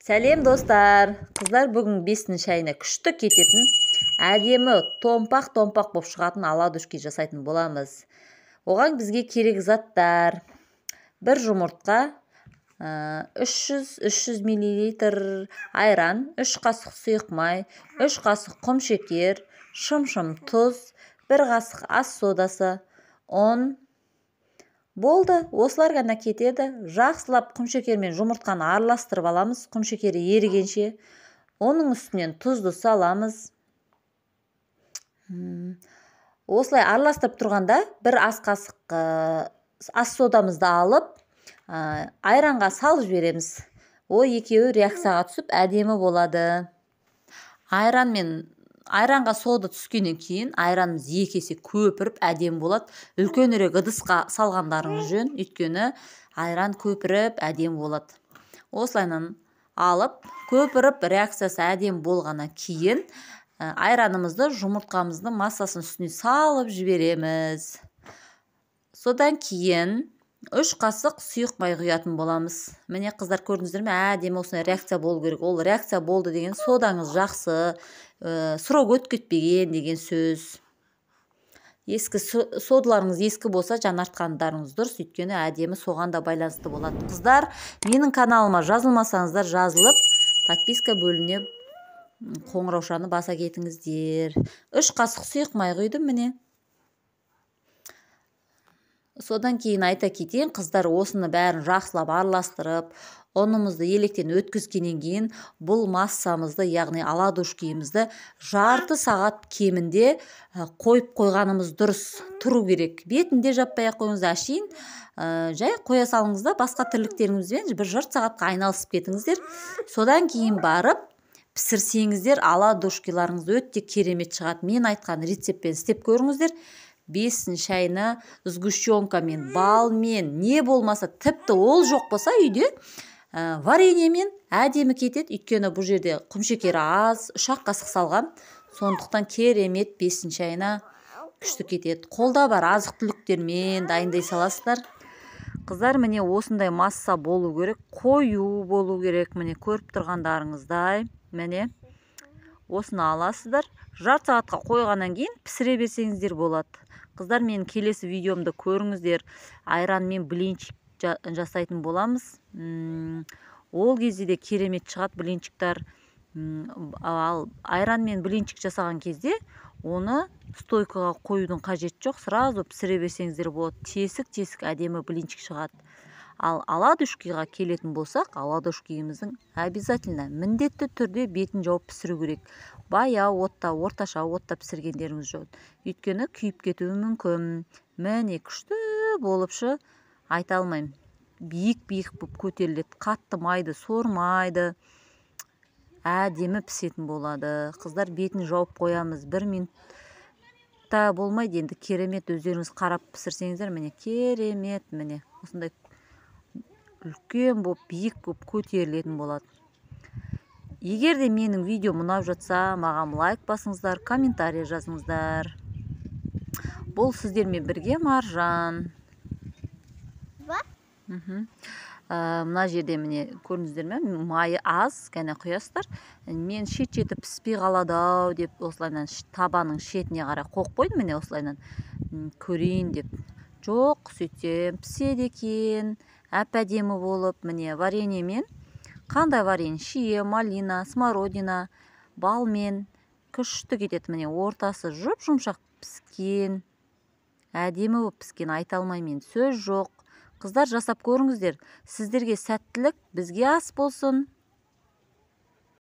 Сәлем достар. Қыздар, бүгін бесін шайына күшті кететін, әдемі томпақ болып шығатын оладушки жасайтын боламыз. Оған бізге керек заттар: бір жұмыртқа, 300 мл айран, 3 қасық сұйық май, 3 қасық құм шекер, шым тұз, 1 қасық ас содасы, ұн. Болды, осылар ғана кетеді. Жақсылап құмшекер мен жұмыртқаны араластырып аламыз, құмшекері ерігенше. Оның үстінен тұзды саламыз. Осылай араластырып тұрғанда 1 ас қасық ас содамызды алып, айранға салып жібереміз. Екеуі реакцияға түсіп әдемі болады. Айранға сода түскеннен кейін айранымыз 2 есе көпіріп әдемі болады. Үлкенірек ыдысқа салғандарыңыз жөн, өйткені айран көпіріп әдемі болады. Осылайынан алып, көпіріп реакциясы әдемі болғаннан кейін айранымызды жұмыртқамызды массасын үстіне салып жібереміз. Содан кейін 3 қасық сұйық май құятын боламыз. Міне қыздар, көрдіңіздер ме? Әдемі осындай реакция болу керек. Ол реакция болды деген содаңыз жақсы, срок өтіп кетпеген деген сөз. Содаларыңыз ескі болса, жаңартқандарыңыз дұрыс, өйткені әдемі соған да байланысты болады. Қыздар, менің каналыма жазылмасаңыздар, жазылып, подписка бөліне қоңыраушаны баса кетіңіздер. 3 қасық сұйық май құйдым, міне. Содан кейін айта кетейін, қыздар, осыны бәрін жақсылап араластырып, ұнымызды електен өткізгеннен кейін бұл массамызды, яғни оладушкиімізді жарты сағат кемінде қойып қойғанымыз дұрыс. Тұру керек. Бетінде жаппай қойыңыз, әшейін жай қоя салыңызда, басқа тірліктеріңізбен 1 жарты сағатқа айналысып кетіңіздер. Содан кейін барып пісірсеңіздер, оладушкиларыңыз өте керемет шығады. Мен айтқан рецептпен істеп көріңіздер. Бесін шайына сгущенкамен, балмен, не болмаса, тіпті ол жоқ болса үйде вареньемен әдемі кетеді. Өйткені бұл жерде құмшекері аз, 3 қасық салғам. Сондықтан керемет бесін шайына күшті кетеді. Қолда бар азық түліктермен дайындай саласыздар. Қыздар, міне осындай масса болу керек, қою болу керек. Міне көріп тұрғандарыңыздай. Міне осыны аласыздар. Жарты сағатқа қойғаннан кейін пісіре берсеңіздер болады. Қыздар, мен келесі видеомды көріңіздер. Айранмен блинчик жасайтын боламыз. Ол кезде де керемет шығады блинчиктар. Ал айранмен блинчик жасаған кезде оны стойкаға қоюдың қажет жоқ. Сразу пісіре берсеңіздер болады. Тесік әдемі блинчик шығады. Ал оладушкиға келетін болсақ, оладушкиіміздің обязательно міндетті түрде бетін жауып пісіру керек. Баяу отта, орташа отта пісіргендеріңіз жоқ. Өйткені күйіп кетуі мүмкін. Міне күшті болыпшы, айта алмаймын. Биік болып көтеріледі, қатты майды сормайды, әдемі пісетін болады. Қыздар, бетін жауып қоямыз. 1 минутта болмайды, енді керемет. Өздеріңіз қарап пісірсеңіздер, міне керемет, міне осындай үлкен болып, биік болып көтерілетін болады. Егер де менің видео ұнап жатса, маған лайк басыңыздар, комментарий жазыңыздар. Бұл сіздермен бірге Маржан. Мына жерде міне көрдіңіздер ме? Майы аз, кәне құясыздар. Мен шет-шеті піспей қалады ау деп, осылайынан табаның шетіне қарай қойып қойдым, міне осылайынан көрейін деп. Жоқ, сөйтсем піседі екен, әп-әдемі болып. Міне вареньемен, қандай варенье? Шие, малина, смородина, балмен күшті кетеді. Міне ортасы жұмшақ піскен, әдемі болып піскен, айта алмаймын, сөз жоқ. Қыздар, жасап көріңіздер. Сіздерге сәттілік, бізге ас болсын.